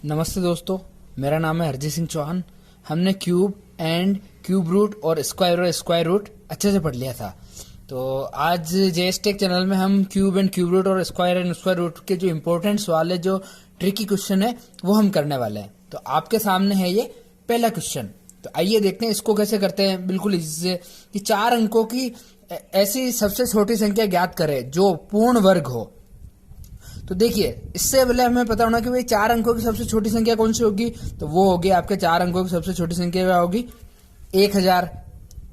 नमस्ते दोस्तों, मेरा नाम है हरजीत सिंह चौहान। हमने क्यूब एंड क्यूब रूट और स्क्वायर रूट अच्छे से पढ़ लिया था। तो आज जेएस टेक चैनल में हम क्यूब एंड क्यूब रूट और स्क्वायर रूट के जो इम्पोर्टेंट सवाल है, जो ट्रिकी क्वेश्चन है, वो हम करने वाले हैं। तो आपके सामने है ये पहला क्वेश्चन। तो आइए देखते हैं इसको कैसे करते हैं। बिल्कुल इजी से कि 4 अंकों की ऐसी सबसे छोटी संख्या ज्ञात करें जो पूर्ण वर्ग हो। तो देखिए, इससे पहले हमें पता होना कि भाई 4 अंकों की सबसे छोटी संख्या कौन सी होगी। तो वो होगी आपके 4 अंकों की सबसे छोटी संख्या क्या होगी, 1000।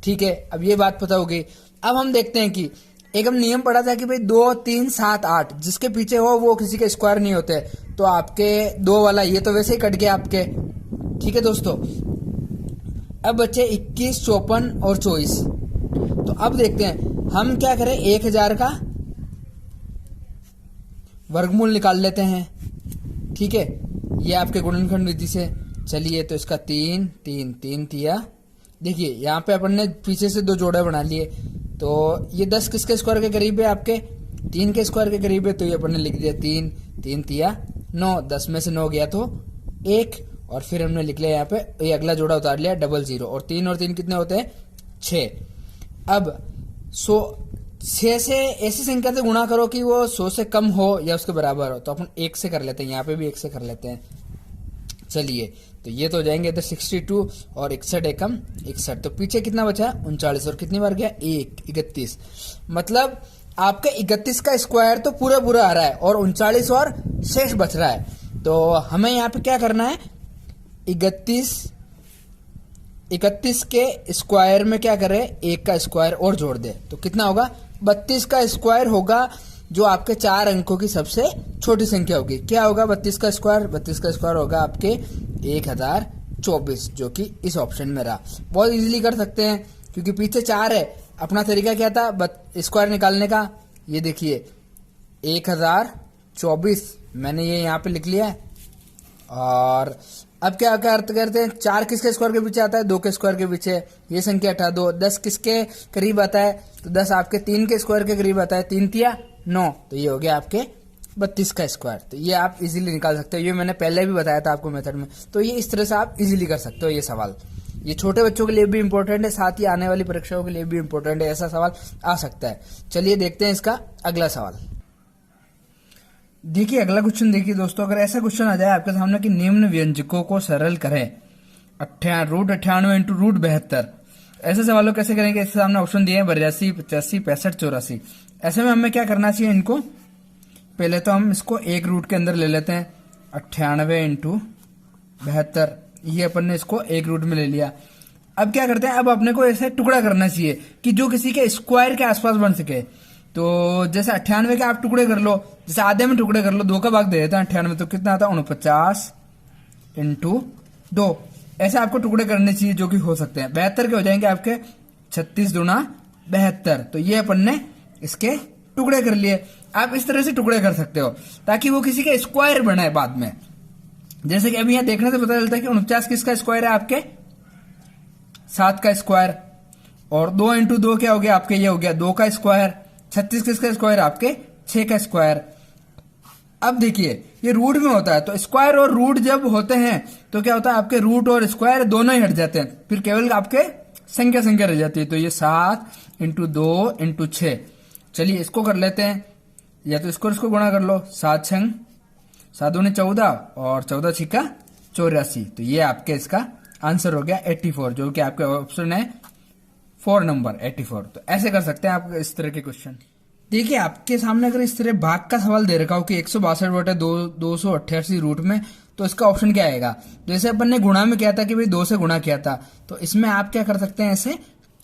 ठीक है, अब ये बात पता होगी। अब हम देखते हैं कि एक हम नियम पढ़ा था कि भाई 2, 3, 7, 8 जिसके पीछे हो वो किसी के स्क्वायर नहीं होते। तो आपके 2 वाला ये तो वैसे ही कट गया आपके। ठीक है दोस्तों, अब बचे 21, 54 और 24। तो अब देखते हैं हम क्या करें, 1000 का वर्गमूल निकाल लेते हैं। ठीक है, ये आपके गुणनखंड विधि से। चलिए, तो इसका 3, 3, 3 दिया। देखिए यहाँ पे अपन ने पीछे से 2 जोड़े बना लिए। तो ये 10 किसके स्क्वायर के करीब है, आपके 3 के स्क्वायर के करीब है। तो ये अपन ने लिख दिया 3, 3 दिया 9। 10 में से 9 गया तो 1, और फिर हमने लिख लिया यहाँ पे ये अगला जोड़ा उतार लिया 00। और 3 और 3 कितने होते हैं, 6। अब 6 से ऐसी संख्या से गुणा करो कि वो 100 से कम हो या उसके बराबर हो। तो अपन 1 से कर लेते हैं, यहाँ पे भी 1 से कर लेते हैं। चलिए, तो ये तो हो जाएंगे इधर 62 और 61 एकम 61। तो पीछे कितना बचा, 39। और कितनी बार गया, 1, 31। मतलब आपके 31 का स्क्वायर तो पूरा आ रहा है और 39 और शेष बच रहा है। तो हमें यहाँ पे क्या करना है, 31 के स्क्वायर में क्या करें, 1 का स्क्वायर और जोड़ दे। तो कितना होगा, 32 का स्क्वायर होगा, जो आपके 4 अंकों की सबसे छोटी संख्या होगी। क्या होगा 32 का स्क्वायर, 32 का स्क्वायर होगा आपके 1024, जो कि इस ऑप्शन में रहा। बहुत इजीली कर सकते हैं क्योंकि पीछे 4 है। अपना तरीका क्या था स्क्वायर निकालने का, ये देखिए 1024 मैंने ये यहाँ पे लिख लिया है। और अब क्या करते हैं, 4 किसके स्क्वायर के पीछे आता है, 2 के स्क्वायर के पीछे। ये संख्या हटा दो। 10 किसके करीब आता है, तो 10 आपके 3 के स्क्वायर के करीब आता है। 3 तिया 9, तो ये हो गया आपके 32 का स्क्वायर। तो ये आप इजीली निकाल सकते हो। ये मैंने पहले भी बताया था आपको मेथड में। तो ये इस तरह से आप इजीली कर सकते हो ये सवाल। ये छोटे बच्चों के लिए भी इंपॉर्टेंट है, साथ ही आने वाली परीक्षाओं के लिए भी इंपॉर्टेंट है। ऐसा सवाल आ सकता है। चलिए देखते हैं इसका अगला सवाल। देखिए अगला क्वेश्चन देखिए दोस्तों, अगर ऐसा क्वेश्चन आ जाए आपके सामने कि निम्न व्यंजकों को सरल करें, √98 इंटू √72। ऐसे सवालों कैसे करेंगे, इसके सामने ऑप्शन दिए हैं 82, 85, 65, 84। ऐसे में हमें क्या करना चाहिए, इनको पहले तो हम इसको एक रूट के अंदर ले लेते हैं। 98 इंटू 72, ये अपन ने इसको एक रूट में ले लिया। अब क्या करते हैं, अब अपने को ऐसे टुकड़ा करना चाहिए कि जो किसी के स्क्वायर के आसपास बन सके। तो जैसे 98 के आप टुकड़े कर लो, जैसे आधे में टुकड़े कर लो, 2 का भाग दे देते हैं 98। तो कितना आता है, 49 इंटू 2। ऐसे आपको टुकड़े करने चाहिए जो कि हो सकते हैं। 72 के हो जाएंगे आपके 36 दूना 72। तो ये अपन ने इसके टुकड़े कर लिए। आप इस तरह से टुकड़े कर सकते हो ताकि वो किसी का स्क्वायर बने बाद में। जैसे कि अभी यहाँ देखने से पता चलता है कि 49 किसका स्क्वायर है, आपके 7 का स्क्वायर। और 2 इंटू 2 क्या हो गया आपके, ये हो गया 2 का स्क्वायर। 36 किसका स्क्वायर, आपके 6 का स्क्वायर। अब देखिए ये रूट में होता है, तो स्क्वायर और रूट जब होते हैं तो क्या होता है, आपके रूट और स्क्वायर दोनों ही हट जाते हैं, फिर केवल आपके संख्या रह जाती है। तो ये 7 इंटू 2 इंटू 6। चलिए इसको कर लेते हैं, या तो इसको गुणा कर लो। 7 6 7 दूनी 14 और 14 6 84। तो ये आपके इसका आंसर हो गया 84, जो कि आपके ऑप्शन है 4 नंबर 84। तो ऐसे कर सकते हैं आप इस तरह के क्वेश्चन। देखिए आपके सामने अगर इस तरह भाग का सवाल दे रखा हो कि 162/288 रूट में, तो इसका ऑप्शन क्या आएगा। जैसे अपन ने गुणा में किया था कि भाई 2 से गुणा किया था, तो इसमें आप क्या कर सकते हैं, ऐसे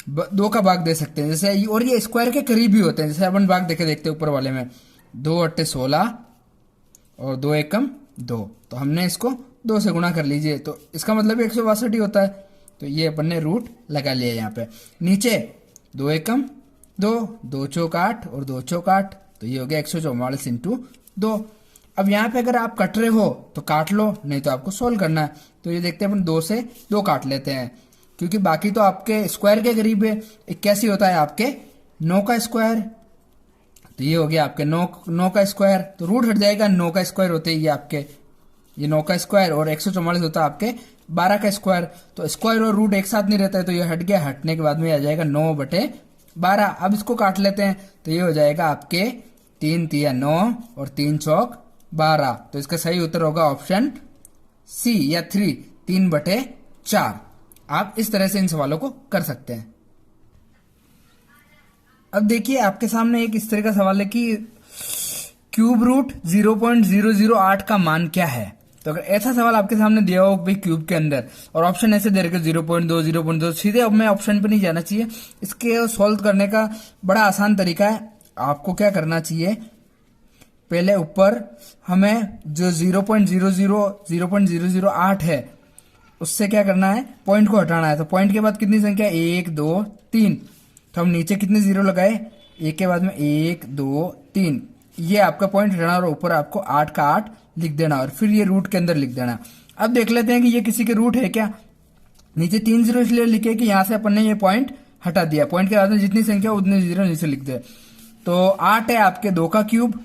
2 का भाग दे सकते हैं जैसे। और ये स्क्वायर के करीब भी होते हैं, जैसे अपन भाग देखते हैं ऊपर वाले में 2 8 16 और 2 एकम 2। तो हमने इसको 2 से गुणा कर लीजिए, तो इसका मतलब 162 ही होता है। तो ये अपन ने रूट लगा लिया यहाँ पे। नीचे 2 एकम 2, 2 चौक 8 और 2 चौक 8। तो ये हो गया 144 इंटू 2। अब यहाँ पे अगर आप कट रहे हो तो काट लो, नहीं तो आपको सोल्व करना है। तो ये देखते हैं अपन 2 से 2 काट लेते हैं, क्योंकि बाकी तो आपके स्क्वायर के करीब है। 81 होता है आपके 9 का स्क्वायर। तो ये हो गया आपके 9 का स्क्वायर। तो रूट हट जाएगा, 9 का स्क्वायर होते ही ये आपके ये 9 का स्क्वायर और 144 होता है आपके 12 का स्क्वायर। तो स्क्वायर और रूट एक साथ नहीं रहता है तो ये हट गया, हटने के बाद में आ जाएगा 9/12। अब इसको काट लेते हैं तो ये हो जाएगा आपके 3 तिया 9 और 3 चौक 12। तो इसका सही उत्तर होगा ऑप्शन सी या 3/4। आप इस तरह से इन सवालों को कर सकते हैं। अब देखिए आपके सामने एक इस तरह का सवाल है कि क्यूब रूट 0.008 का मान क्या है। तो अगर ऐसा सवाल आपके सामने दिया हो भाई क्यूब के अंदर और ऑप्शन ऐसे दे रखे 0.2 0.2, सीधे अब मैं ऑप्शन पे नहीं जाना चाहिए। इसके सॉल्व करने का बड़ा आसान तरीका है। आपको क्या करना चाहिए, पहले ऊपर हमें जो 0.008 है उससे क्या करना है, पॉइंट को हटाना है। तो पॉइंट के बाद कितनी संख्या, 1 2 3। तो हम नीचे कितने जीरो लगाए, एक के बाद में 1 2 3। ये आपका पॉइंट हटाना और ऊपर आपको 8 का 8 लिख देना और फिर ये रूट के अंदर लिख देना। अब देख लेते हैं कि ये किसी के रूट है क्या। नीचे 3 जीरो इसलिए लिखे कि यहां से अपन ने ये पॉइंट हटा दिया। पॉइंट के बाद में जितनी संख्या उतने जीरो नीचे लिख दे। तो 8 है आपके 2 का क्यूब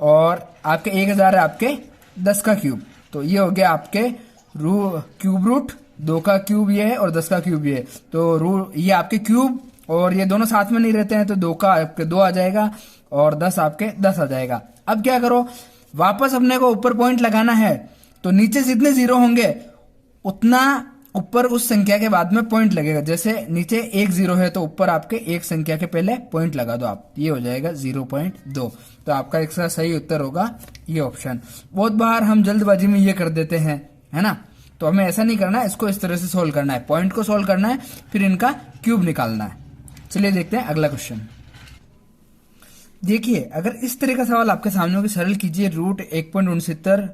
और आपके 1000 है आपके 10 का क्यूब। तो ये हो गया आपके क्यूब रूट 2 का क्यूब ये है और 10 का क्यूब ये है। तो ये आपके क्यूब और ये दोनों साथ में नहीं रहते हैं तो 2 का आपके 2 आ जाएगा और 10 आपके 10 आ जाएगा। अब क्या करो, वापस अपने को ऊपर पॉइंट लगाना है तो नीचे जितने जीरो होंगे उतना ऊपर उस संख्या के बाद में पॉइंट लगेगा। जैसे नीचे 1 जीरो है तो ऊपर आपके एक संख्या के पहले पॉइंट लगा दो आप, ये हो जाएगा 0.2। तो आपका इसका सही उत्तर होगा ये ऑप्शन। बहुत बार हम जल्दबाजी में ये कर देते हैं, है ना। तो हमें ऐसा नहीं करना है, इसको इस तरह से सोल्व करना है। पॉइंट को सोल्व करना है फिर इनका क्यूब निकालना है। चलिए देखते हैं अगला क्वेश्चन। देखिए अगर इस तरह का सवाल आपके सामने हो कि सरल कीजिए रूट 1.69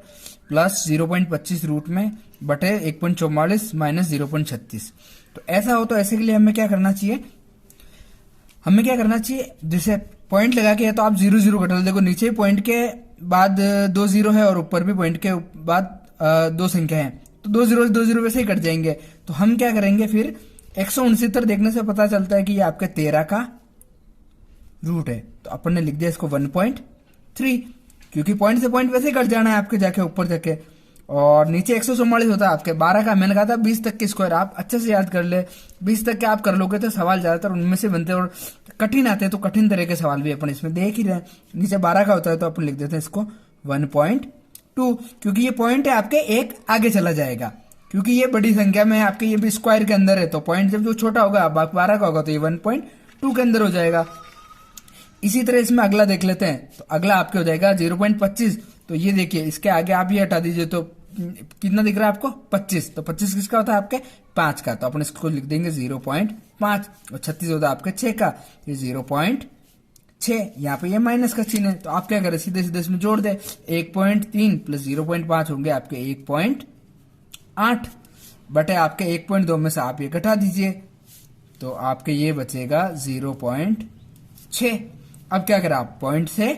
प्लस 0.25 रूट में बटे 1.44 माइनस 0.36। तो ऐसा हो तो ऐसे के लिए हमें क्या करना चाहिए, जैसे पॉइंट लगा के है तो आप 0 0 घटा लो। देखो नीचे पॉइंट के बाद 2 जीरो है और ऊपर भी पॉइंट के बाद 2 संख्या है तो 2 जीरो वैसे ही कट जाएंगे। तो हम क्या करेंगे फिर 169 देखने से पता चलता है कि ये आपके 13 का रूट है। तो अपन ने लिख दिया इसको 1.3 क्योंकि पॉइंट से पॉइंट वैसे ही कट जाना है आपके जाके ऊपर जाके। और नीचे 144 होता है आपके 12 का, मैंने कहा था 20 तक के स्क्वायर आप अच्छे से याद कर ले। 20 तक के आप कर लोगे तो सवाल ज्यादातर उनमें से बनते हैं और कठिन आते हैं। तो कठिन तरह के सवाल भी अपन इसमें देख ही रहे हैं। नीचे 12 का होता है तो अपन लिख देते हैं इसको 1.2 क्योंकि ये पॉइंट है आपके एक आगे चला जाएगा क्योंकि ये बड़ी संख्या में आपके ये भी स्क्वायर के अंदर है। तो पॉइंट जब जो छोटा होगा 12 का होगा तो ये 1.2 के अंदर हो जाएगा। इसी तरह इसमें अगला देख लेते हैं। तो अगला आपके हो जाएगा 0.25। तो ये देखिए इसके आगे आप ये हटा दीजिए तो कितना दिख रहा है आपको 25। तो 25 किसका होता है आपके 5 का। तो अपन इसको लिख देंगे 0.5 और 36 होता है आपके 6 का, ये 0.6। यहाँ पे ये माइनस का चिन्ह है तो आप क्या करें सीधे सीधे इसमें जोड़ दे 1.3 प्लस 0.5 होंगे आपके 1.8 बटे आपके 1.2 में से आप ये घटा दीजिए तो आपके ये बचेगा 0.6। अब क्या करें आप पॉइंट से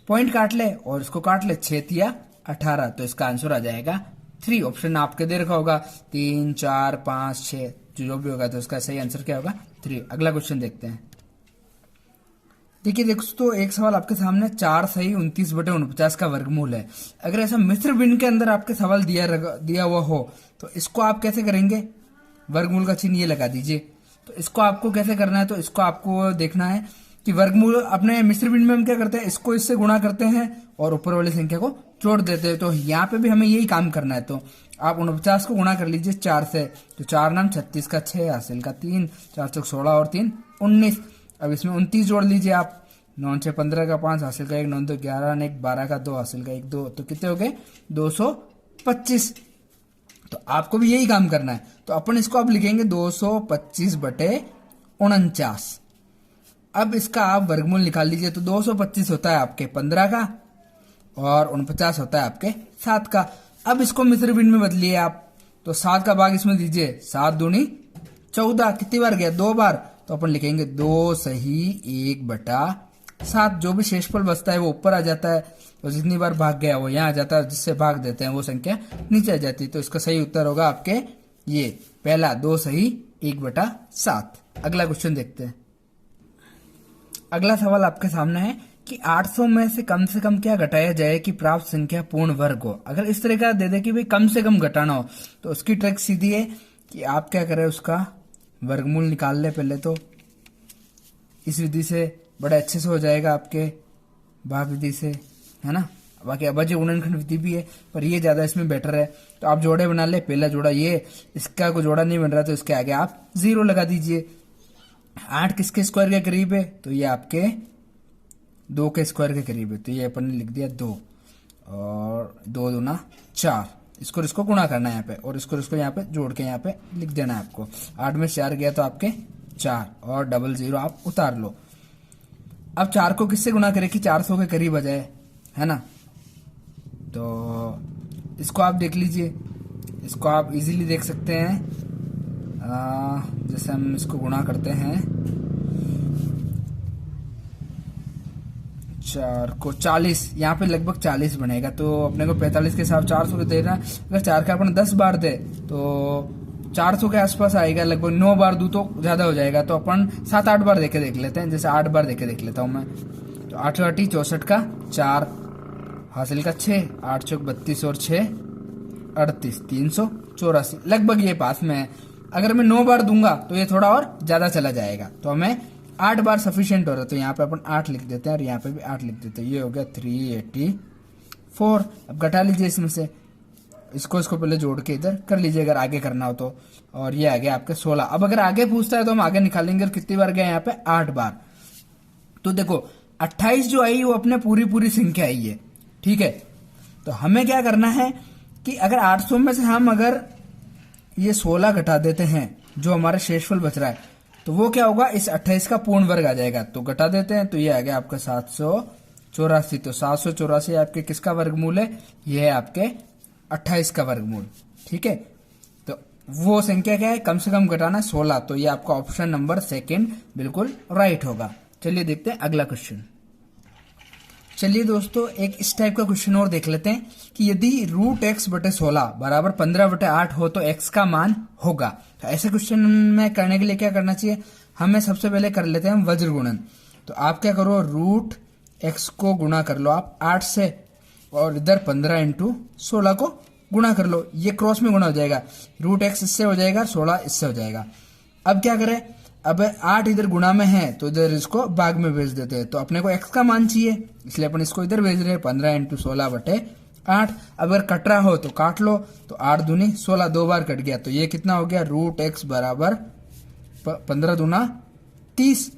पॉइंट काट ले और इसको काट ले 6 तिया 18। तो इसका आंसर आ जाएगा 3। ऑप्शन आपके दे रखा होगा 3 4 5 6 जो भी होगा तो इसका सही आंसर क्या होगा 3। अगला क्वेश्चन देखते हैं। देखिए दोस्तों एक सवाल आपके सामने 4 सही 29/49 का वर्गमूल है। अगर ऐसा मिश्र भिन्न के अंदर आपके सवाल दिया हुआ हो तो इसको आप कैसे करेंगे, वर्गमूल का चिन्ह ये लगा दीजिए। तो इसको आपको कैसे करना है, तो इसको आपको देखना है कि वर्गमूल अपने मिश्र भिन्न में हम क्या करते हैं, इसको इससे गुणा करते हैं और ऊपर वाली संख्या को जोड़ देते हैं। तो यहाँ पे भी हमें यही काम करना है। तो आप 49 को गुणा कर लीजिए 4 से, तो 4 नाम 36 का 6 हासिल का 3, 4 चौक 16 और 3 19। अब इसमें 29 जोड़ लीजिए आप, 9 6 15 का 5 हासिल का 1, 9 2 11 1 12 का 2 हासिल का 1 2। तो कितने हो गए 225। तो आपको भी यही काम करना है। तो अपन इसको अब लिखेंगे 225/49। अब इसका आप वर्गमूल निकाल लीजिए। तो 225 होता है आपके 15 का और 49 होता है आपके 7 का। अब इसको मिश्र भिन्न में बदलिए आप। तो 7 का भाग इसमें दीजिए, 7 दूनी 14। कितनी बार गया 2 बार। तो अपन लिखेंगे 2 सही 1/7। जो भी शेषफल बचता है वो ऊपर आ जाता है और जितनी बार भाग गया वो यहाँ आ जाता है, जिससे भाग देते हैं वो संख्या नीचे आ जाती है। तो इसका सही उत्तर होगा आपके ये पहला 2 सही 1/7। अगला क्वेश्चन देखते हैं। अगला सवाल आपके सामने है कि 800 में से कम क्या घटाया जाए कि प्राप्त संख्या पूर्ण वर्ग हो। अगर इस तरह का दे दे कि भाई कम से कम घटाना हो तो उसकी ट्रिक सीधी है कि आप क्या करें, उसका वर्गमूल निकाल ले पहले तो। इस विधि से बड़ा अच्छे से हो जाएगा आपके भाग विधि से, है ना। बाकी अभाज्य गुणनखंड विधि भी है पर ये ज्यादा इसमें बेटर है। तो आप जोड़े बना ले, पहला जोड़ा ये, इसका कोई जोड़ा नहीं बन रहा तो इसके आगे आप 0 लगा दीजिए। 8 किसके स्क्वायर के करीब है, तो ये आपके 2 के स्क्वायर के करीब है, तो ये अपन ने लिख दिया 2 और 2 दूना 4। इसको गुणा करना है यहाँ पे और इसको यहाँ पे जोड़ के यहाँ पे लिख देना है आपको। 8 में 4 गया तो आपके 4 और 00 आप उतार लो। अब 4 को किससे गुणा करें कि 400 के करीब आ जाए, है ना। तो इसको आप देख लीजिए, इसको आप इजीली देख सकते हैं। जैसे हम इसको गुणा करते हैं 4 को 40, यहाँ पे लगभग 40 बनेगा तो अपने को 45 के हिसाब 400 के देना। अगर 4 का अपन 10 बार दे तो 400 के आसपास आएगा, लगभग 9 बार दूं तो ज्यादा हो जाएगा। तो अपन 7-8 बार देख लेते हैं, जैसे 8 बार देख लेता हूं मैं। तो 8 8 64 का 4 हासिल का 6, 8 चौक 32 और 6 38, 384 लगभग ये पास में है। अगर मैं 9 बार दूंगा तो ये थोड़ा और ज्यादा चला जाएगा, तो हमें 8 बार सफिशिएंट हो रहा है। तो यहाँ पे अपन 8 लिख देते हैं और यहाँ पे भी 8 लिख देते हैं। ये हो गया 384। अब घटा लीजिए इसमें से, इसको पहले जोड़ के इधर कर लीजिए अगर आगे करना हो तो। और ये आ गया आपके 16। अब अगर आगे पूछता है तो हम आगे निकालेंगे। और कितनी बार गया यहाँ पे 8 बार। तो देखो 28 जो आई वो अपने पूरी संख्या आई है, ठीक है। तो हमें क्या करना है कि अगर 800 में से हम अगर ये 16 घटा देते हैं जो हमारा शेषफल बच रहा है, तो वो क्या होगा, इस 28 का पूर्ण वर्ग आ जाएगा। तो घटा देते हैं तो ये आ गया आपका 784। तो 784 आपके किसका वर्गमूल है, ये है आपके 28 का वर्गमूल, ठीक है। तो वो संख्या क्या है, कम से कम घटाना 16। तो ये आपका ऑप्शन नंबर सेकंड बिल्कुल राइट होगा। चलिए देखते हैं अगला क्वेश्चन। चलिए दोस्तों एक इस टाइप का क्वेश्चन और देख लेते हैं कि यदि √x बटे 16 बराबर 15 बटे 8 हो तो x का मान होगा। तो ऐसे क्वेश्चन में करने के लिए क्या करना चाहिए, हमें सबसे पहले कर लेते हैं हम वज्र गुणन। तो आप क्या करो, √x को गुणा कर लो आप 8 से और इधर 15 × 16 को गुणा कर लो। ये क्रॉस में गुणा हो जाएगा, √x इससे हो जाएगा, 16 इससे हो जाएगा। अब क्या करें, अब 8 इधर गुणा में है तो इधर इसको भाग में भेज देते हैं। तो अपने को x का मान चाहिए, इसलिए अपन इसको इधर भेज रहे हैं 15 × 16 बटे 8। अगर कट रहा हो तो काट लो, तो 8 दूनी 16 2 बार कट गया। तो ये कितना हो गया, √x बराबर 15 दूना 30।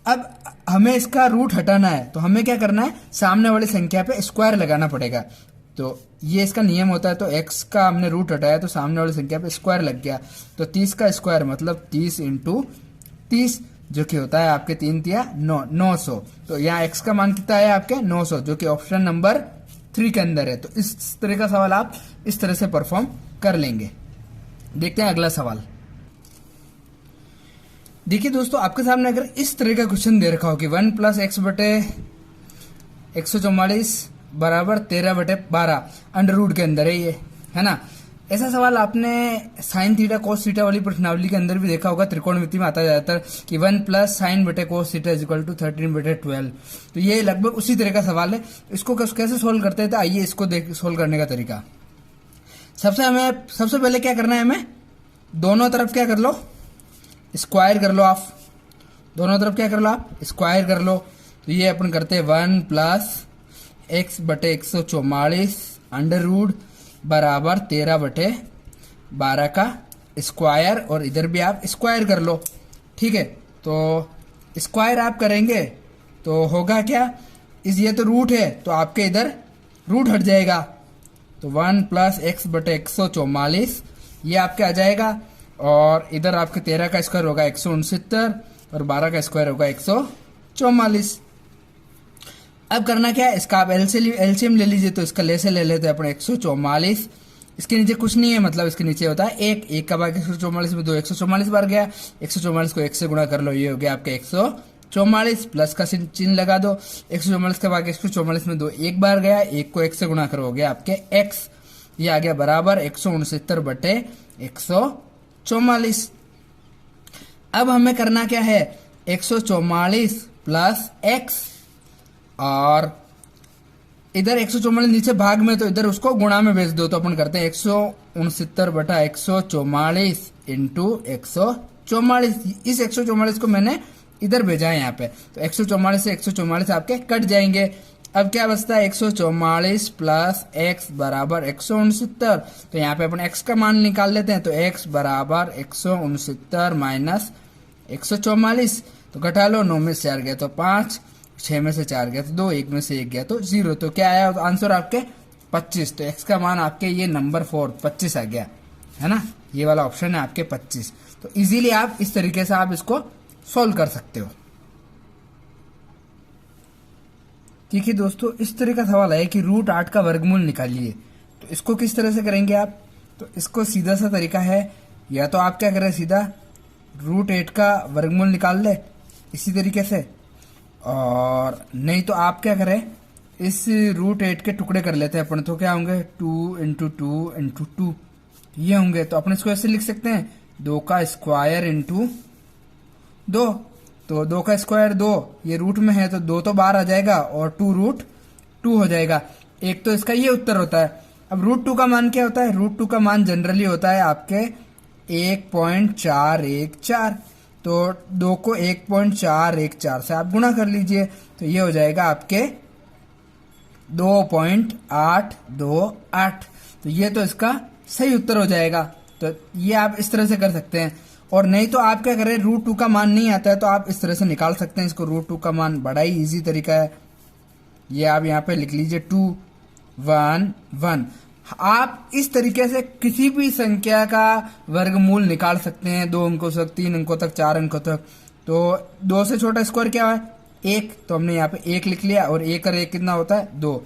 अब हमें इसका रूट हटाना है तो हमें क्या करना है, सामने वाली संख्या पे स्क्वायर लगाना पड़ेगा। तो ये इसका नियम होता है। तो x का हमने रूट हटाया तो सामने वाली संख्या पे स्क्वायर लग गया। तो 30 का स्क्वायर मतलब 30 × 30 जो कि होता है आपके 3 × 9 900। तो यहाँ x का मान कितना है आपके 900, जो कि ऑप्शन नंबर 3 के अंदर है। तो इस तरह का सवाल आप इस तरह से परफॉर्म कर लेंगे। देखते हैं अगला सवाल। देखिए दोस्तों आपके सामने अगर इस तरह का क्वेश्चन दे रखा हो कि 1 + x बटे 144 बराबर 13 बटे 12 अंडर के अंदर है ये, है ना। ऐसा सवाल आपने साइन थीटा कोस थीटा वाली प्रश्नावली के अंदर भी देखा होगा, त्रिकोणमिति में आता है ज्यादातर कि 1 + sin बटे कोस थीटा = 13 बटे 12। तो ये लगभग उसी तरह का सवाल है। इसको कैसे सोल्व करते हैं, तो आइए इसको सोल्व करने का तरीका। सबसे पहले क्या करना है, हमें दोनों तरफ क्या कर लो, स्क्वायर कर लो आप। दोनों तरफ क्या कर लो आप, स्क्वायर कर लो। तो ये अपन करते हैं 1 + x बटे 144 अंडर बराबर 13 बटे 12 का स्क्वायर, और इधर भी आप स्क्वायर कर लो, ठीक है। तो स्क्वायर आप करेंगे तो होगा क्या, ये तो रूट है तो आपके इधर रूट हट जाएगा। तो 1 + x बटे 144 ये आपके आ जाएगा, और इधर आपके 13 का स्क्वायर होगा 169 और 12 का स्क्वायर होगा 144। अब करना क्या है, इसका आप एलसीएम ले लीजिए। तो इसका ले लेते हैं अपने 144। इसके नीचे कुछ नहीं है, मतलब इसके नीचे होता है 1 का भाग 144 में 2 144 बार गया। 144 को 1 से गुणा कर लो, ये हो गया आपके 144, प्लस का चिन्ह लगा दो। 144 का भाग 144 में 2 1 बार गया, 1 को 1 से गुणा करो, हो गया आपके x। ये आ गया बराबर 169 बटे 144। अब हमें करना क्या है, 144 प्लस x और इधर 144 नीचे भाग में, तो इधर उसको गुणा में भेज दो। तो अपन करते हैं 169 बटा 144 इंटू 144। इस 144 को मैंने इधर भेजा है यहाँ पे, तो 144 से 144 आपके कट जाएंगे। अब क्या बचता है, 144 प्लस एक्स बराबर 169। तो यहाँ पे अपन एक्स का मान निकाल लेते हैं, तो एक्स बराबर 169 माइनस 144। तो घटा लो, 9 में से 4 गया तो 5, 6 में से 4 गया तो 2, 1 में से 1 गया तो 0। तो क्या आया, तो आंसर आपके 25। तो एक्स का मान आपके ये नंबर 4 25 आ गया है ना। ये वाला ऑप्शन है आपके 25। तो इजीली आप इस तरीके से आप इसको सॉल्व कर सकते हो। ठीक है दोस्तों, इस तरह का सवाल है कि √8 का वर्गमूल निकालिए। तो इसको किस तरह से करेंगे आप, तो इसको सीधा सा तरीका है, या तो आप क्या करें, सीधा √8 का वर्गमूल निकाल ले इसी तरीके से, और नहीं तो आप क्या करें, इस √8 के टुकड़े कर लेते हैं अपन। तो क्या होंगे, 2 इंटू 2 इंटू 2 ये होंगे। तो अपन इसको ऐसे लिख सकते हैं, 2 का स्क्वायर इंटू 2। तो 2 का स्क्वायर 2, ये रूट में है तो 2 तो बाहर आ जाएगा और 2√2 हो जाएगा। एक तो इसका ये उत्तर होता है। अब √2 का मान क्या होता है, √2 का मान जनरली होता है आपके 1.414। तो 2 को 1.414 से आप गुणा कर लीजिए, तो ये हो जाएगा आपके 2.828। तो ये तो इसका सही उत्तर हो जाएगा। तो ये आप इस तरह से कर सकते हैं। और नहीं तो आप क्या करें, √2 का मान नहीं आता है तो आप इस तरह से निकाल सकते हैं इसको। √2 का मान बड़ा ही इजी तरीका है, ये आप यहाँ पे लिख लीजिए 2 1 1। आप इस तरीके से किसी भी संख्या का वर्गमूल निकाल सकते हैं, 2 अंकों तक, 3 अंकों तक, 4 अंकों तक। तो 2 से छोटा स्क्वायर क्या है, 1। तो हमने यहाँ पे 1 लिख लिया, और 1 और 1 कितना होता है, 2।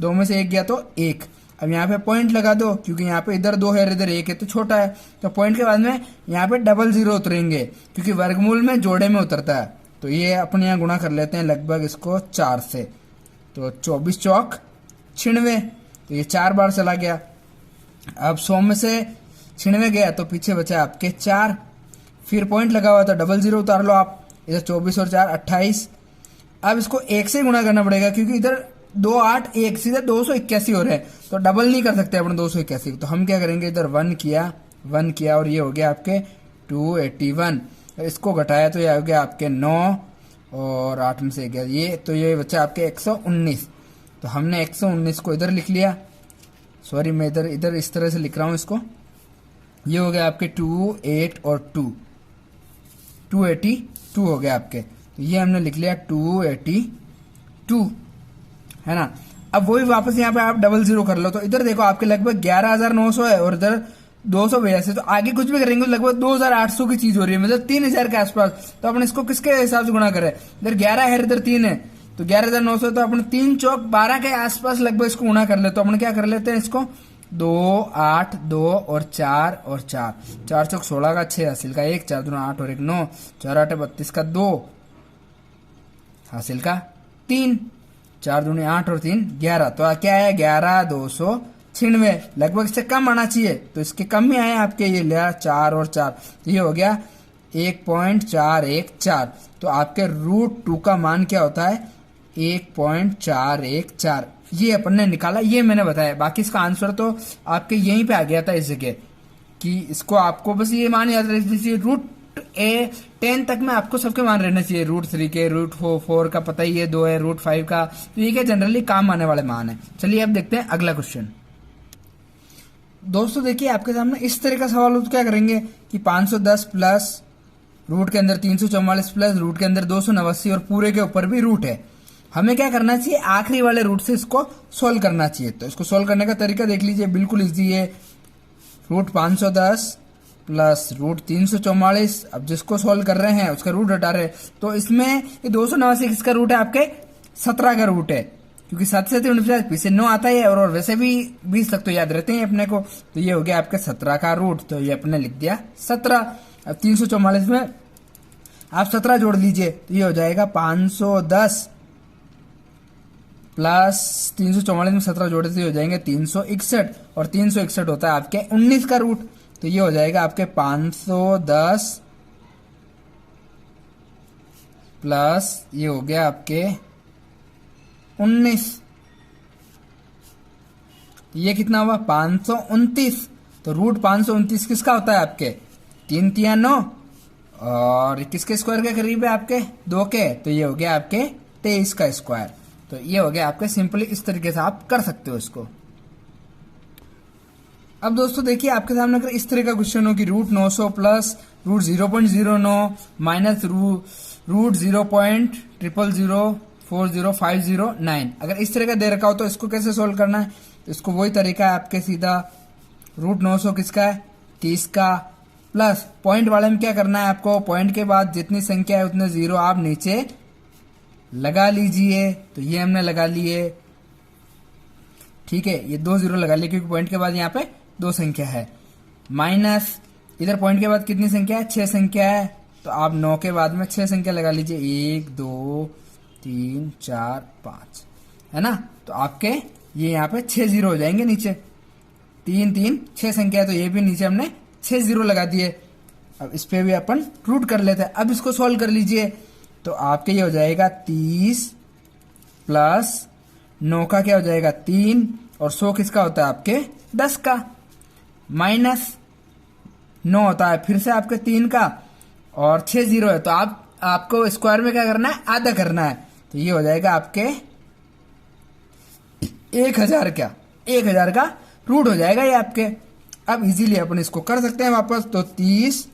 2 में से 1 गया तो 1। अब यहाँ पे पॉइंट लगा दो, क्योंकि यहाँ पे इधर 2 है इधर 1 है तो छोटा है। तो पॉइंट के बाद में यहाँ पे डबल 0 उतरेंगे, क्योंकि वर्गमूल में जोड़े में उतरता है। तो ये अपन यहाँ गुणा कर लेते हैं लगभग इसको 4 से। तो 24 चौक 96, तो ये 4 बार चला गया। अब 100 में से 96 गया तो पीछे बचा आपके 4। फिर पॉइंट लगा हुआ, तो डबल 0 उतार लो आप, इधर 24 और 4 28। अब इसको 1 से गुणा करना पड़ेगा, क्योंकि इधर 2 8 1 सीधे 281 हो रहे हैं, तो डबल नहीं कर सकते अपन 281। तो हम क्या करेंगे, इधर 1 किया और ये हो गया आपके 281। इसको घटाया तो ये हो गया आपके 9 और 8 में से गया ये, तो ये बचा आपके 119। तो हमने 119 को इधर लिख लिया, सॉरी मैं इधर इस तरह से लिख रहा हूँ इसको। ये हो गया आपके 2 8 और 2 282 हो गया आपके। तो ये हमने लिख लिया 282 है ना। अब वही वापस यहाँ पे आप डबल 0 कर लो, तो इधर देखो आपके लगभग 11,900 है और इधर 282। तो आगे कुछ भी करेंगे लगभग 2,800 की चीज हो रही है, मतलब 3,000 के आसपास। तो अपन इसको किसके हिसाब से गुणा करें, इधर 11 है इधर 3 है, तो 11,900। तो अपन 3 चौक 12 के आसपास लगभग इसको गुणा कर ले। तो अपन क्या कर लेते हैं इसको, 2 8 2 और 4 और 4 4 चौक 16 का 6 हासिल का 1, 4 2 8 और 1 9, 4 8 32 का 2 हासिल का 3, 4 दूनी 8 और 3 11। तो क्या है, 11,296। लगभग इससे कम आना चाहिए, तो इसके कम में आए आपके, ये लिया 4 और 4, तो ये हो गया 1.414। तो आपके √2 का मान क्या होता है, 1.414। ये अपन ने निकाला, ये मैंने बताया। बाकी इसका आंसर तो आपके यहीं पे आ गया था इस जगह, कि इसको आपको बस ये मान याद रखना चाहिए। √10 तक में आपको सबके मान रहना चाहिए, √3 के, √4 का पता ही है 2 है, √5 का। तो ये क्या जनरली काम आने वाले मान है। चलिए अब देखते हैं अगला क्वेश्चन। दोस्तों देखिए आपके सामने इस तरह का सवाल हो, तो क्या करेंगे कि 510 प्लस रूट के अंदर 344 प्लस रूट के अंदर 289 और पूरे के ऊपर भी रूट है। हमें क्या करना चाहिए, आखिरी वाले रूट से इसको सोल्व करना चाहिए। तो इसको सोल्व करने का तरीका देख लीजिए, बिल्कुल इजी है। √510 प्लस √344। अब जिसको सोल्व कर रहे हैं उसका रूट हटा रहे हैं, तो इसमें ये 289 किसका रूट है, आपके 17 का रूट है, क्योंकि 7 से 3 पीछे 9 आता है, और वैसे भी 20 तक तो याद रहते हैं अपने को। तो ये हो गया आपके 17 का रूट, तो ये अपने लिख दिया 17। अब 344 में आप 17 जोड़ लीजिए, तो ये हो जाएगा 510 प्लस 344 में 17 जोड़े तो हो जाएंगे 361, और 361 होता है आपके 19 का रूट। तो ये हो जाएगा आपके 510 प्लस ये हो गया आपके 19, ये कितना हुआ 529। तो रूट 529 किसका होता है आपके 3 तिया 9 और किसके स्क्वायर के करीब है आपके 2 के, तो ये हो गया आपके 23 का स्क्वायर। तो ये हो गया आपके सिंपली इस तरीके से आप कर सकते हो इसको। अब दोस्तों देखिए आपके सामने अगर इस तरह का क्वेश्चन हो कि root 900 plus root 0.09 minus root 0.000405009, अगर इस तरह का दे रखा हो तो इसको कैसे सोल्व करना है। तो इसको वही तरीका है आपके, सीधा रूट 900 किसका है 30 का, प्लस पॉइंट वाले में क्या करना है आपको, पॉइंट के बाद जितनी संख्या है उतने जीरो आप नीचे लगा लीजिए। तो ये हमने लगा लिए, ठीक है, ये 2 जीरो लगा लिए क्योंकि पॉइंट के बाद यहाँ पे 2 संख्या है, माइनस इधर पॉइंट के बाद कितनी संख्या है 6 संख्या है, तो आप 9 के बाद में 6 संख्या लगा लीजिए, 1 2 3 4 5, है ना। तो आपके ये यहाँ पे 6 जीरो हो जाएंगे नीचे, 3 3 6 संख्या है, तो ये भी नीचे हमने 6 जीरो लगा दिए। अब इस पे भी अपन रूट कर लेते हैं। अब इसको सॉल्व कर लीजिए, तो आपके ये हो जाएगा 30 प्लस 9 का क्या हो जाएगा 3 और 100 किसका होता है आपके 10 का, माइनस 9 होता है फिर से आपके 3 का और 6 जीरो है, तो आपको स्क्वायर में क्या करना है आधा करना है। तो ये हो जाएगा आपके 1000 का रूट हो जाएगा ये आपके। अब इजीली अपन इसको कर सकते हैं वापस, तो 30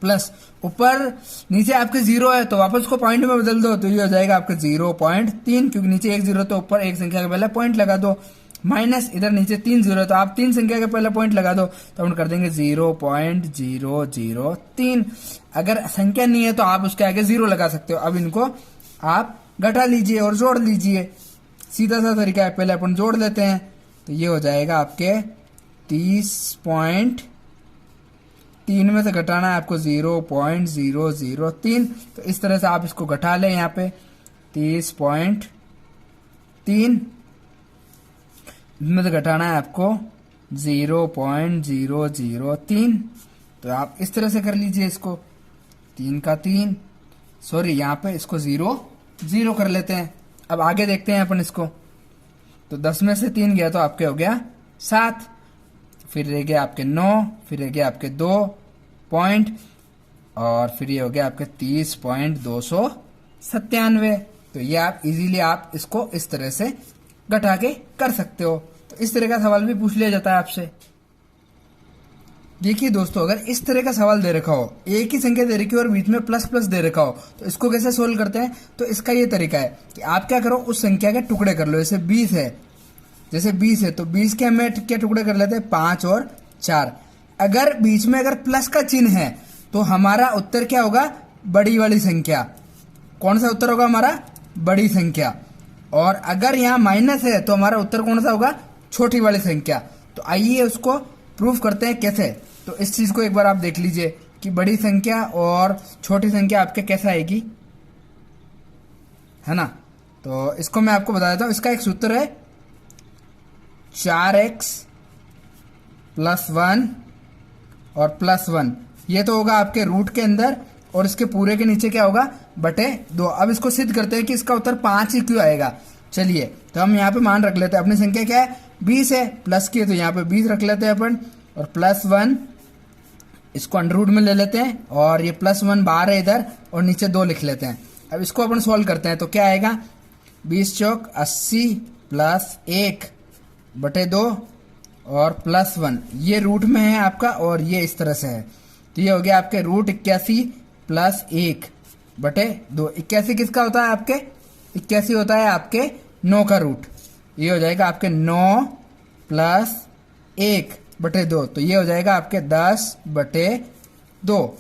प्लस ऊपर नीचे आपके 0 है तो वापस को पॉइंट में बदल दो, तो ये हो जाएगा आपके 0.3 क्योंकि नीचे 1 जीरो तो ऊपर एक संख्या के पहले पॉइंट लगा दो, माइनस इधर नीचे 3 जीरो है तो आप 3 संख्या के पहले पॉइंट लगा दो, तो हम कर देंगे 0.003। अगर संख्या नहीं है तो आप उसके आगे 0 लगा सकते हो। अब इनको आप घटा लीजिए और जोड़ लीजिए, सीधा सा तरीका है, पहले अपन जोड़ लेते हैं। तो ये हो जाएगा आपके 30.3 में से घटाना है आपको 0.003, तो इस तरह से आप इसको घटा लें। यहाँ पे 30.3 में से घटाना है आपको 0.003, तो आप इस तरह से कर लीजिए इसको, 3 का 3, सॉरी यहाँ पे इसको 0 कर लेते हैं। अब आगे देखते हैं अपन इसको, तो 10 में से 3 गया तो आपके हो गया 7, फिर रह गया आपके 9, फिर रह गया आपके 2 पॉइंट और फिर ये हो गया आपके 30.297। तो ये आप इजीली आप इसको इस तरह से घटा के कर सकते हो। तो इस तरह का सवाल भी पूछ लिया जाता है आपसे। देखिए दोस्तों, अगर इस तरह का सवाल दे रखा हो, एक ही संख्या दे रखी हो और बीच में प्लस प्लस दे रखा हो, तो इसको कैसे सोल्व करते हैं। तो इसका ये तरीका है कि आप क्या करो, उस संख्या के टुकड़े कर लो। जैसे 20 है, तो 20 के हमें क्या टुकड़े कर लेते हैं 5 और 4। अगर बीच में अगर प्लस का चिन्ह है तो हमारा उत्तर क्या होगा, बड़ी वाली संख्या। कौन सा उत्तर होगा हमारा, बड़ी संख्या। और अगर यहाँ माइनस है तो हमारा उत्तर कौन सा होगा, छोटी वाली संख्या। तो आइए उसको प्रूफ करते हैं कैसे। तो इस चीज को एक बार आप देख लीजिए कि बड़ी संख्या और छोटी संख्या आपके कैसे आएगी, है ना। तो इसको मैं आपको बता देता हूं। इसका एक सूत्र है 4x + 1 और +1, ये तो होगा आपके रूट के अंदर और इसके पूरे के नीचे क्या होगा, बटे 2। अब इसको सिद्ध करते हैं कि इसका उत्तर 5 ही क्यों आएगा। चलिए, तो हम यहाँ पे मान रख लेते हैं, अपनी संख्या क्या है 20 है, प्लस की है तो यहाँ पे 20 रख लेते हैं अपन, और +1 इसको अंडर में ले लेते हैं और ये +1 बाहर है इधर और नीचे 2 लिख लेते हैं। अब इसको अपन सॉल्व करते हैं, तो क्या आएगा 20 चौक 80 + 1 बटे 2 और +1, ये रूट में है आपका और ये इस तरह से है। तो ये हो गया आपके रूट 81 + 1 बटे 2। 81 किसका होता है आपके, 81 होता है आपके 9 का रूट। ये हो जाएगा आपके 9 + 1 बटे 2, तो ये हो जाएगा आपके 10 बटे 2।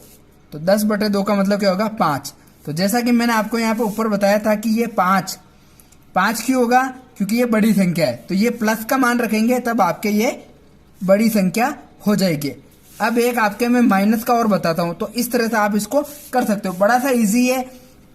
तो 10 बटे 2 का मतलब क्या होगा 5। तो जैसा कि मैंने आपको यहाँ पे ऊपर बताया था कि ये 5 क्यों होगा, क्योंकि ये बड़ी संख्या है, तो ये प्लस का मान रखेंगे तब आपके ये बड़ी संख्या हो जाएगी। अब एक आपके मैं माइनस का और बताता हूं, तो इस तरह से आप इसको कर सकते हो। बड़ा सा इजी है,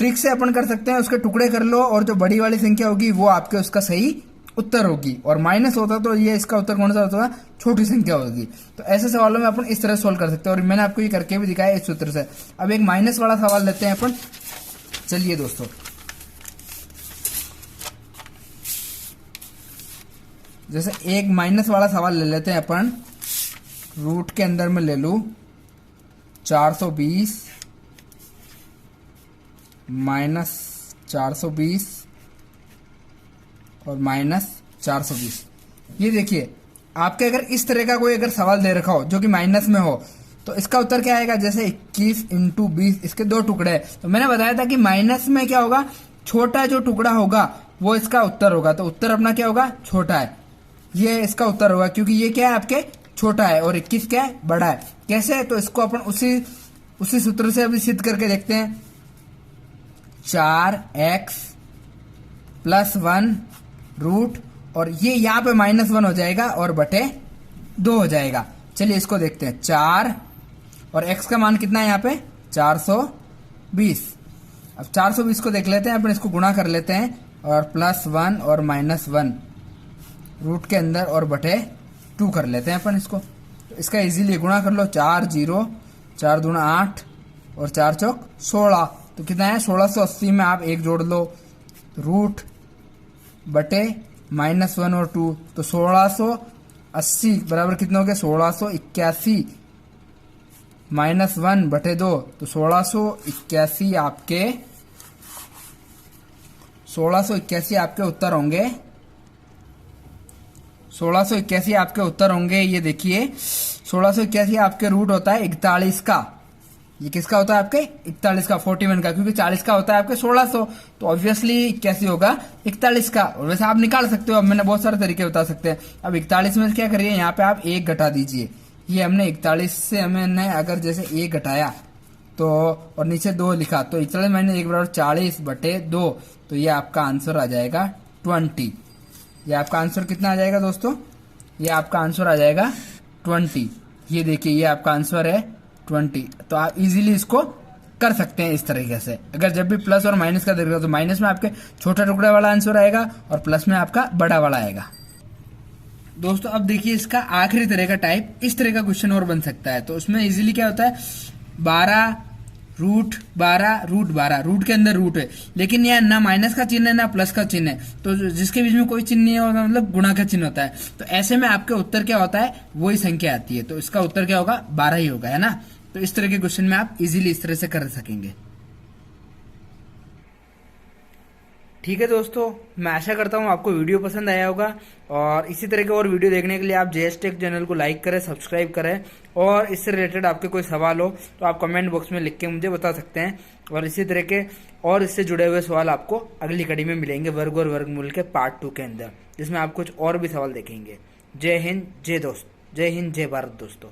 ट्रिक से अपन कर सकते हैं। उसके टुकड़े कर लो और जो बड़ी वाली संख्या होगी वो आपके उसका सही उत्तर होगी, और माइनस होता तो ये इसका उत्तर कौन सा होता, छोटी संख्या होगी। तो ऐसे सवालों में अपन इस तरह सोल्व कर सकते हैं और मैंने आपको ये करके भी दिखाया इस सूत्र से। अब एक माइनस वाला सवाल लेते हैं अपन। चलिए दोस्तों, जैसे एक माइनस वाला सवाल ले लेते हैं अपन, रूट के अंदर में ले लूं 420 माइनस 420 और माइनस 420। ये देखिए आपके अगर इस तरह का कोई अगर सवाल दे रखा हो जो कि माइनस में हो, तो इसका उत्तर क्या आएगा, जैसे 21 इंटू 20, इसके दो टुकड़े हैं, तो मैंने बताया था कि माइनस में क्या होगा, छोटा जो टुकड़ा होगा वो इसका उत्तर होगा, तो उत्तर अपना क्या होगा, छोटा है, ये इसका उत्तर होगा, क्योंकि ये क्या है आपके छोटा है और 21 क्या है, बड़ा है। कैसे, तो इसको अपन उसी सूत्र से अभी सिद्ध करके देखते हैं। 4x प्लस 1 रूट, और ये यहाँ पे -1 हो जाएगा और बटे 2 हो जाएगा। चलिए इसको देखते हैं, 4 और x का मान कितना है यहाँ पे 420। अब 420 को देख लेते हैं अपन, इसको गुणा कर लेते हैं, और +1 और -1 रूट के अंदर और बटे 2 कर लेते हैं अपन इसको। तो इसका इजीली गुणा कर लो, 4 0 4 दूना 8 और 4 चौक 16, तो कितना है 1680 में आप 1 जोड़ लो, रूट बटे -1 और 2, तो 1680 बराबर कितना हो गया 1681 -1 बटे 2, तो 1681 आपके 1681 आपके उत्तर होंगे। 1681 आपके उत्तर होंगे। ये देखिए 1681 आपके रूट होता है 41 का। ये किसका होता है आपके 41 का, 41 का, क्योंकि 40 का होता है आपके 1600, तो ऑब्वियसली 81 होगा 41 का। और वैसे आप निकाल सकते हो, अब मैंने बहुत सारे तरीके बता सकते हैं। अब 41 में क्या करिए, यहाँ पे आप 1 घटा दीजिए। ये हमने 41 से हमने अगर जैसे 1 घटाया तो और नीचे 2 लिखा, तो 41 मैंने 1 बराबर 40 बटे 2, तो ये आपका आंसर आ जाएगा 20। ये आपका आंसर कितना आ जाएगा दोस्तों, ये आपका आंसर आ जाएगा 20। ये देखिए ये आपका आंसर है 20। तो आप इजीली इसको कर सकते हैं इस तरीके से। अगर जब भी प्लस और माइनस का देखिएगा तो माइनस में आपके छोटा टुकड़ा वाला आंसर आएगा और प्लस में आपका बड़ा वाला आएगा। दोस्तों अब देखिए इसका आखिरी तरह का टाइप, इस तरह का क्वेश्चन और बन सकता है। तो उसमें इजीली क्या होता है, 12 रूट 12 रूट 12, रूट के अंदर रूट है, लेकिन यहाँ ना माइनस का चिन्ह है ना प्लस का चिन्ह है, तो जिसके बीच में कोई चिन्ह नहीं होगा मतलब गुणा का चिन्ह होता है। तो ऐसे में आपके उत्तर क्या होता है, वही संख्या आती है, तो इसका उत्तर क्या होगा 12 ही होगा, है ना। तो इस तरह के क्वेश्चन में आप इजीली इस तरह से कर सकेंगे। ठीक है दोस्तों, मैं आशा करता हूँ आपको वीडियो पसंद आया होगा, और इसी तरह के और वीडियो देखने के लिए आप जेएस टेक चैनल को लाइक करें, सब्सक्राइब करें, और इससे रिलेटेड आपके कोई सवाल हो तो आप कमेंट बॉक्स में लिख के मुझे बता सकते हैं। और इसी तरह के और इससे जुड़े हुए सवाल आपको अगली कड़ी में मिलेंगे वर्ग और वर्गमूल के पार्ट 2 के अंदर, जिसमें आप कुछ और भी सवाल देखेंगे। जय हिंद, जय दोस्त, जय हिंद, जय भारत दोस्तों।